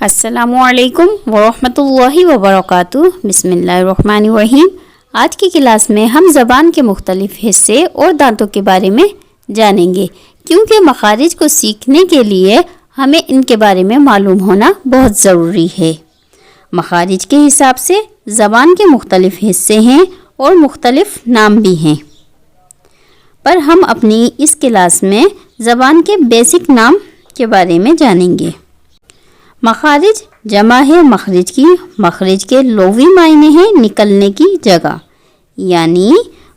अस्सलामुअलैकुम वरहमतुल्लाहि वबरकातुहू। बिस्मिल्लाहिर्रहमानिर्रहीम। आज की क्लास में हम ज़बान के मुख्तलिफ़ हिस्से और दांतों के बारे में जानेंगे, क्योंकि मखारिज को सीखने के लिए हमें इनके बारे में मालूम होना बहुत ज़रूरी है। मखारिज के हिसाब से ज़बान के मुख्तलिफ़ हिस्से हैं और मुख्तलिफ़ नाम भी हैं, पर हम अपनी इस क्लास में ज़बान के बेसिक नाम के बारे में जानेंगे। मखारिज जमा है मखरिज की। मखरिज के लुग़वी मायने हैं निकलने की जगह, यानी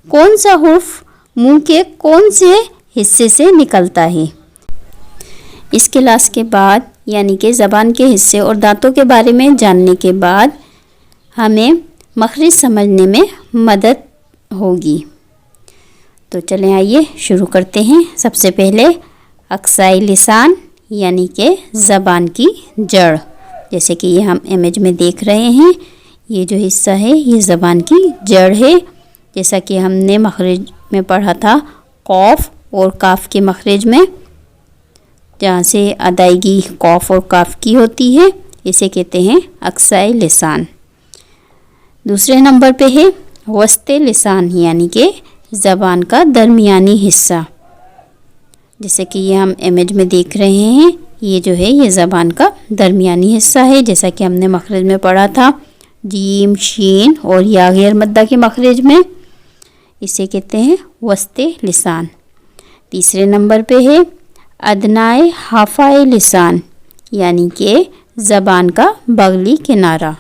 कौन सा हुर्फ मुंह के कौन से हिस्से से निकलता है। इस क्लास के बाद यानी कि ज़बान के हिस्से और दांतों के बारे में जानने के बाद हमें मखरिज समझने में मदद होगी। तो चलें आइए शुरू करते हैं। सबसे पहले अक्साई लिसान यानी कि ज़बान की जड़, जैसे कि ये हम इमेज में देख रहे हैं, ये जो हिस्सा है ये ज़बान की जड़ है। जैसा कि हमने मखरिज में पढ़ा था, कौफ और काफ के मखरिज में, जहाँ से अदायगी कौफ और काफ की होती है, इसे कहते हैं अक्साई लिसान। दूसरे नंबर पे है वस्ते लिसान यानी कि ज़बान का दरमियानी हिस्सा, जैसे कि ये हम इमेज में देख रहे हैं, ये जो है ये ज़बान का दरमियानी हिस्सा है। जैसा कि हमने मखरिज में पढ़ा था, जीम, शीन और या गैर मद्दा के मखरिज में, इसे कहते हैं वस्ते लिसान। तीसरे नंबर पे है अदनाए हाफाए लिसान यानी कि ज़बान का बगली किनारा,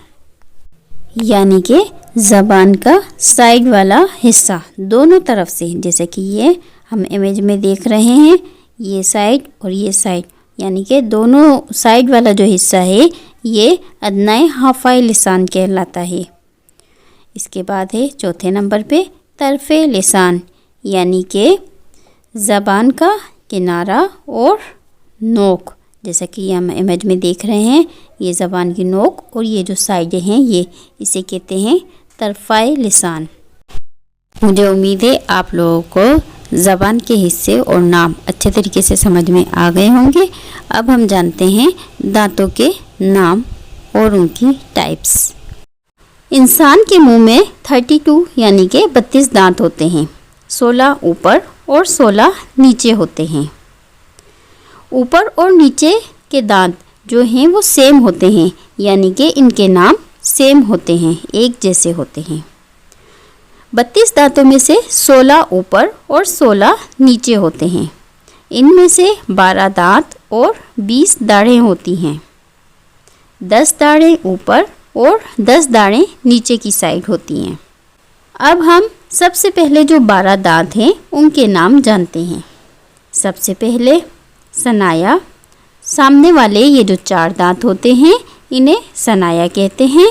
यानी कि ज़बान का साइड वाला हिस्सा दोनों तरफ से, जैसे कि ये हम इमेज में देख रहे हैं, ये साइड और ये साइड, यानी कि दोनों साइड वाला जो हिस्सा है ये अदनाए हाफाए लिसान कहलाता है। इसके बाद है चौथे नंबर पे तरफ़े लिसान यानी कि ज़बान का किनारा और नोक, जैसा कि ये हम इमेज में देख रहे हैं, ये ज़बान की नोक और ये जो साइडें हैं ये, इसे कहते हैं तरफ़ाए लिसान। मुझे उम्मीद है आप लोगों को ज़बान के हिस्से और नाम अच्छे तरीके से समझ में आ गए होंगे। अब हम जानते हैं दांतों के नाम और उनकी टाइप्स। इंसान के मुंह में 32 यानी कि 32 दांत होते हैं। 16 ऊपर और 16 नीचे होते हैं। ऊपर और नीचे के दांत जो हैं वो सेम होते हैं, यानी कि इनके नाम सेम होते हैं, एक जैसे होते हैं। 32 दांतों में से 16 ऊपर और 16 नीचे होते हैं। इनमें से 12 दांत और 20 दाढ़ें होती हैं। 10 दाढ़ें ऊपर और 10 दाढ़ें नीचे की साइड होती हैं। अब हम सबसे पहले जो 12 दांत हैं उनके नाम जानते हैं। सबसे पहले सनाया, सामने वाले ये जो 4 दांत होते हैं इन्हें सनाया कहते हैं।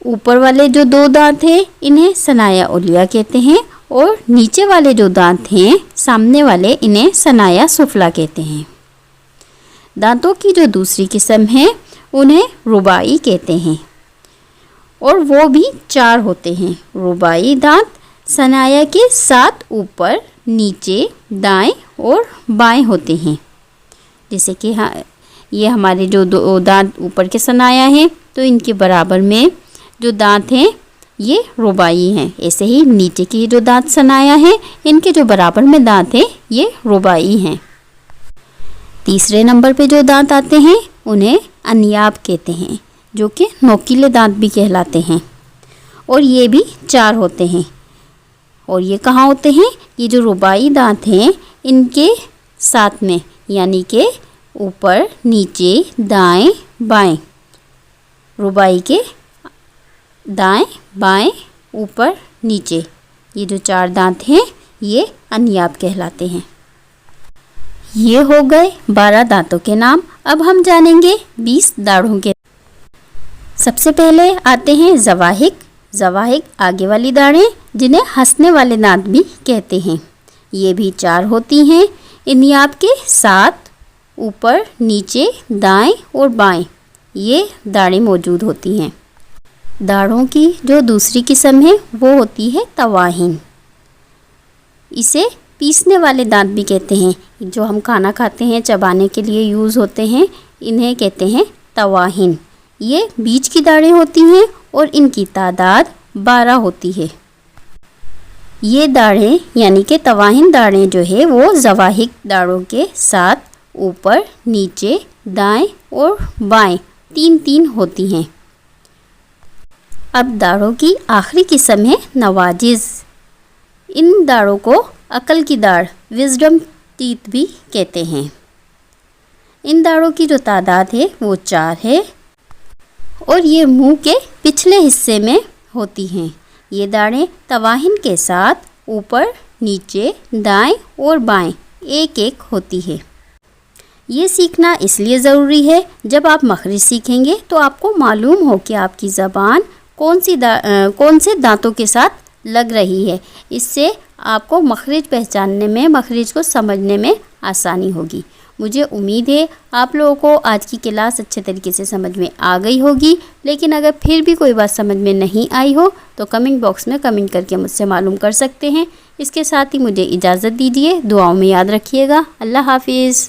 ऊपर वाले जो 2 दांत हैं इन्हें सनाया उलिया कहते हैं, और नीचे वाले जो दांत हैं सामने वाले इन्हें सनाया सुफला कहते हैं। दांतों की जो दूसरी किस्म है उन्हें रुबाई कहते हैं, और वो भी 4 होते हैं। रुबाई दांत सनाया के 7 ऊपर, नीचे, दाएं और बाएं होते हैं। जैसे कि ये हमारे जो 2 दांत ऊपर के सनाया हैं तो इनके बराबर में जो दांत हैं ये रुबाई हैं। ऐसे ही नीचे की जो दांत सनाया है इनके जो बराबर में दांत हैं ये रुबाई हैं। तीसरे नंबर पे जो दांत आते हैं उन्हें अनियाब कहते हैं, जो कि नोकीले दांत भी कहलाते हैं, और ये भी 4 होते हैं। और ये कहाँ होते हैं? ये जो रुबाई दांत हैं इनके साथ में, यानी कि ऊपर, नीचे, दाएं, बाएं। रुबाई के दाएं, बाएं, ऊपर, नीचे, ये जो 4 दांत हैं ये अनियाब कहलाते हैं। ये हो गए 12 दांतों के नाम। अब हम जानेंगे 20 दाढ़ों के। सबसे पहले आते हैं ज़वाहिक। ज़वाहिक आगे वाली दाढ़ें, जिन्हें हंसने वाले दांत भी कहते हैं। ये भी 4 होती हैं। अनियाब के 7 ऊपर, नीचे, दाएं और बाएं ये दाढ़ें मौजूद होती हैं। दाढ़ों की जो दूसरी किस्म है वो होती है तवाहिन। इसे पीसने वाले दांत भी कहते हैं। जो हम खाना खाते हैं चबाने के लिए यूज़ होते हैं, इन्हें कहते हैं तवाहिन। ये बीज की दाढ़ें होती हैं और इनकी तादाद 12 होती है। ये दाढ़ें यानी कि तवाहिन दाढ़ें जो है वो ज़वाहिक दाढ़ों के साथ ऊपर, नीचे, दाएं और बाएं 3-3 होती हैं। अब दाढ़ों की आखिरी किस्म है नवाजिज़। इन दाढ़ों को अक्ल की दाढ़, विजडम टीथ भी कहते हैं। इन दाढ़ों की जो तादाद है वो 4 है और ये मुंह के पिछले हिस्से में होती हैं। ये दाढ़ें तवाहिन के साथ ऊपर, नीचे, दाएं और बाएं 1-1 होती है। ये सीखना इसलिए ज़रूरी है, जब आप मखरिज सीखेंगे तो आपको मालूम हो कि आपकी ज़बान कौन से दांतों के साथ लग रही है। इससे आपको मखरिज पहचानने में, मखरिज को समझने में आसानी होगी। मुझे उम्मीद है आप लोगों को आज की क्लास अच्छे तरीके से समझ में आ गई होगी। लेकिन अगर फिर भी कोई बात समझ में नहीं आई हो तो कमेंट बॉक्स में कमेंट करके मुझसे मालूम कर सकते हैं। इसके साथ ही मुझे इजाज़त दीजिए। दुआओं में याद रखिएगा। अल्लाह हाफिज़।